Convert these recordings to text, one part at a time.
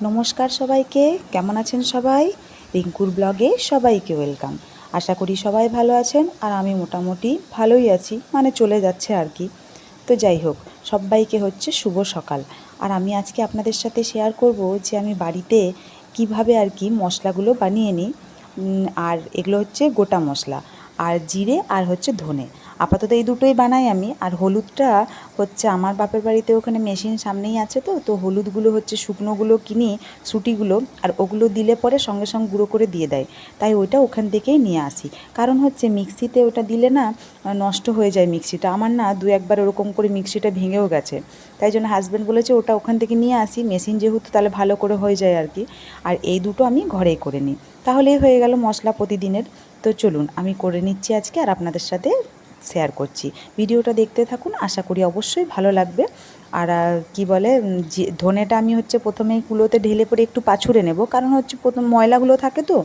নমস্কার সবাইকে, কেমন আছেন সবাই? রিঙ্কুর ব্লগে সবাইকে ওয়েলকাম। আশা করি সবাই ভালো আছেন আর আমি মোটামুটি ভালোই আছি, মানে চলে যাচ্ছে আর কি। তো যাই হোক, সবাইকে হচ্ছে শুভ সকাল। আর আমি আজকে আপনাদের সাথে শেয়ার করব যে আমি বাড়িতে কিভাবে আর কি মশলাগুলো বানিয়ে নিই। আর এগুলো হচ্ছে গোটা মশলা আর জিরে আর হচ্ছে ধনে, আপাতত এই দুটোই বানাই আমি। আর হলুদটা হচ্ছে আমার বাপের বাড়িতে ওখানে মেশিন সামনেই আছে, তো হলুদগুলো হচ্ছে শুকনোগুলো কিনি, সুটিগুলো, আর ওগুলো দিলে পরে সঙ্গে সঙ্গে গুঁড়ো করে দিয়ে দেয়, তাই ওইটা ওখান থেকেই নিয়ে আসি। কারণ হচ্ছে মিক্সিতে ওটা দিলে না নষ্ট হয়ে যায় মিক্সিটা, আমার না দু একবার ওরকম করে মিক্সিটা ভেঙেও গেছে। তাই জন্য হাজব্যান্ড বলেছে ওটা ওখান থেকে নিয়ে আসি, মেশিন যেহেতু তাহলে ভালো করে হয়ে যায় আর কি। আর এই দুটো আমি ঘরেই করে নিই, তাহলেই হয়ে গেল মশলা প্রতিদিনের। তো চলুন আমি করে নিচ্ছি আজকে আর আপনাদের সাথে শেয়ার করছি। ভিডিওটা দেখতে থাকুন, আশা করি অবশ্যই ভালো লাগবে। আর কি বলে, যে ধনেটা আমি হচ্ছে প্রথমেই কুলোতে ঢেলে পরে একটু পাছুড়ে নেব, কারণ হচ্ছে প্রথম ময়লাগুলো থাকে, তো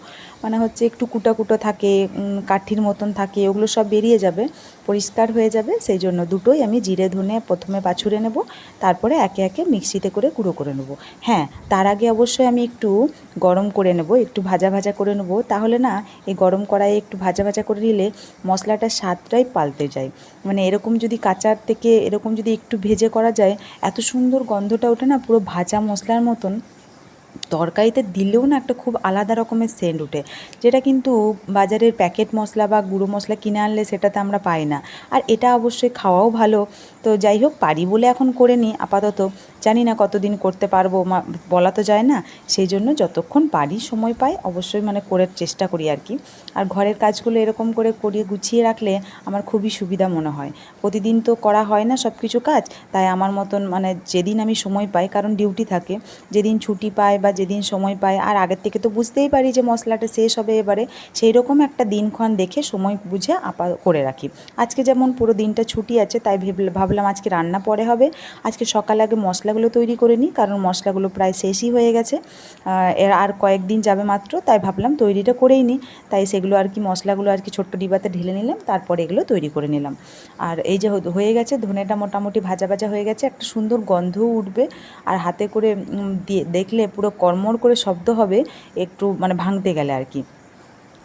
মানে হচ্ছে একটু কুটো কুটো থাকে, কাঠির মতন থাকে, ওগুলো সব বেরিয়ে যাবে, পরিষ্কার হয়ে যাবে। সেই জন্য দুটোই আমি জিরে ধনে প্রথমে পাছুড়ে নেব, তারপরে একে একে মিক্সিতে করে গুঁড়ো করে নেব। হ্যাঁ, তার আগে অবশ্যই আমি একটু গরম করে নেব, একটু ভাজা ভাজা করে নেব, তাহলে না এই গরম কড়াইয়ে একটু ভাজা ভাজা করে নিলে মশলাটার স্বাদটাই পাল্টে যায়। মানে এরকম যদি কাঁচার থেকে এরকম যদি একটু ভেজে করা যায়, এত সুন্দর গন্ধটা ওঠে না, পুরো ভাজা মশলার মতন। তরকারিতে দিলেও না একটা খুব আলাদা রকমের সেন্ট ওঠে, যেটা কিন্তু বাজারের প্যাকেট মশলা বা গুঁড়ো মশলা কিনে আনলে সেটাতে আমরা পাই না। আর এটা অবশ্যই খাওয়াও ভালো। তো যাই হোক, পারি বলে এখন করে নিই আপাতত, জানি না কতদিন করতে পারবো, বলা তো যায় না। সেই জন্য যতক্ষণ পারি সময় পাই অবশ্যই মানে করে চেষ্টা করি আর কি। আর ঘরের কাজগুলো এরকম করে করিয়ে গুছিয়ে রাখলে আমার খুবই সুবিধা মনে হয়। প্রতিদিন তো করা হয় না সব কিছু কাজ, তাই আমার মতন মানে যেদিন আমি সময় পাই, কারণ ডিউটি থাকে, যেদিন ছুটি পাই বা যেদিন সময় পাই, আর আগের থেকে তো বুঝতেই পারি যে মশলাটা শেষ হবে এবারে, সেই রকম একটা দিনক্ষণ দেখে সময় বুঝে করে রাখি। আজকে যেমন পুরো দিনটা ছুটি আছে, তাই ভাবলাম আজকে রান্না পরে হবে, আজকে সকালে আগে মশলাগুলো তৈরি করে নিই, কারণ মশলাগুলো প্রায় শেষই হয়ে গেছে, এর আর কয়েকদিন যাবে মাত্র, তাই ভাবলাম তৈরিটা করেই নিই। তাই সেগুলো আর কি মশলাগুলো আর কি ছোট্ট ডিবাতে ঢেলে নিলাম, তারপরে এগুলো তৈরি করে নিলাম। আর এই যে হয়ে গেছে, ধনেটা মোটামুটি ভাজা ভাজা হয়ে গেছে, একটা সুন্দর গন্ধও উঠবে। আর হাতে করে দিয়ে দেখলে পুরো কড়মড় করে শব্দ হবে, একটু মানে ভাঙতে গেলে আর কি,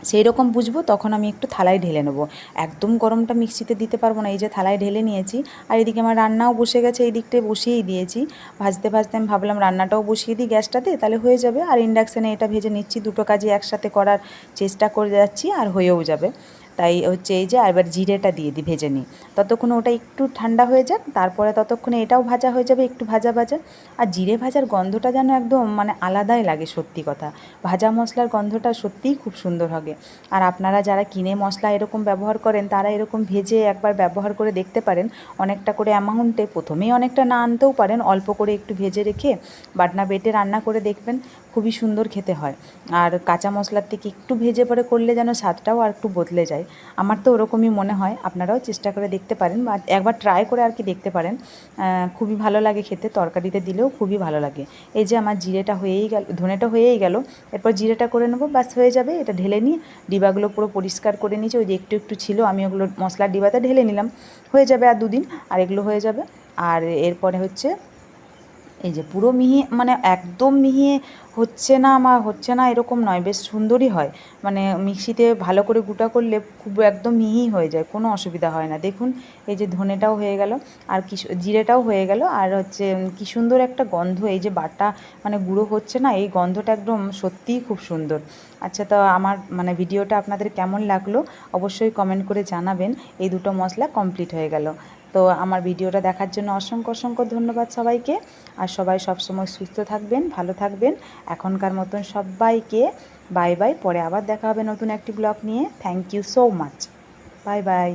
সেই রকম বুঝবো, তখন আমি একটু থালায় ঢেলে নেবো। একদম গরমটা মিক্সিতে দিতে পারবো না, এই যে থালায় ঢেলে নিয়েছি। আর এদিকে আমার রান্নাও বসে গেছে, এই দিকটায় বসিয়েই দিয়েছি। ভাজতে ভাজতে আমি ভাবলাম রান্নাটাও বসিয়ে দিই গ্যাসটাতে, তাহলে হয়ে যাবে। আর ইন্ডাকশানে এটা ভেজে নিচ্ছি, দুটো কাজই একসাথে করার চেষ্টা করে যাচ্ছি, আর হয়েও যাবে। তাই হচ্ছে এই যে এবার জিরেটা দিয়ে দিই, ভেজে নিই। ততক্ষণে ওটা একটু ঠান্ডা হয়ে যাক, তারপরে ততক্ষণে এটাও ভাজা হয়ে যাবে, একটু ভাজা ভাজা। আর জিরে ভাজার গন্ধটা যেন একদম মানে আলাদাই লাগে, সত্যি কথা। ভাজা মশলার গন্ধটা সত্যিই খুব সুন্দর হবে। আর আপনারা যারা কিনে মশলা এরকম ব্যবহার করেন, তারা এরকম ভেজে একবার ব্যবহার করে দেখতে পারেন। অনেকটা করে অ্যামাউন্টে প্রথমেই অনেকটা না আনতেও পারেন, অল্প করে একটু ভেজে রেখে বাটনা বেটে রান্না করে দেখবেন, খুবই সুন্দর খেতে হয়। আর কাঁচা মশলার থেকে একটু ভেজে পরে করলে যেন স্বাদটাও আর একটু বদলে যায়। আমার তো ওরকমই মনে হয়, আপনারাও চেষ্টা করে দেখতে পারেন বা একবার ট্রাই করে আর কি দেখতে পারেন। খুবই ভালো লাগে খেতে, তরকারিতে দিলেও খুবই ভালো লাগে। এই যে আমার জিরেটা হয়েই গেল, ধনেটা হয়েই গেল, এরপর জিরেটা করে নেবো, ব্যাস হয়ে যাবে। এটা ঢেলে নিয়ে ডিবাগুলো পুরো পরিষ্কার করে নিয়েছি, ওই যে একটু একটু ছিল আমি ওগুলো মশলার ডিবাতে ঢেলে নিলাম, হয়ে যাবে আর দুদিন, আর এগুলো হয়ে যাবে। আর এরপরে হচ্ছে এই যে পুরো মিহি মানে একদম মিহি হচ্ছে না, আমার হচ্ছে না এরকম নয়, বেশ সুন্দরই হয়। মানে মিক্সিতে ভালো করে গুঁটা করলে খুব একদম মিহি হয়ে যায়, কোনো অসুবিধা হয় না। দেখুন এই যে ধনেটাও হয়ে গেল, আর কি জিরেটাও হয়ে গেল, আর হচ্ছে কি সুন্দর একটা গন্ধ, এই যে বাটা মানে গুঁড়ো হচ্ছে না, এই গন্ধটা একদম সত্যিই খুব সুন্দর। আচ্ছা, তো আমার মানে ভিডিওটা আপনাদের কেমন লাগলো অবশ্যই কমেন্ট করে জানাবেন। এই দুটো মশলা কমপ্লিট হয়ে গেল। তো আমার ভিডিওটা দেখার জন্য অসংখ্য অসংখ্য ধন্যবাদ সবাইকে। আর সবাই সবসময় সুস্থ থাকবেন, ভালো থাকবেন। এখনকার মতন সবাইকে বাই বাই, পরে আবার দেখা হবে নতুন একটি ব্লগ নিয়ে। Thank you so much, bye by.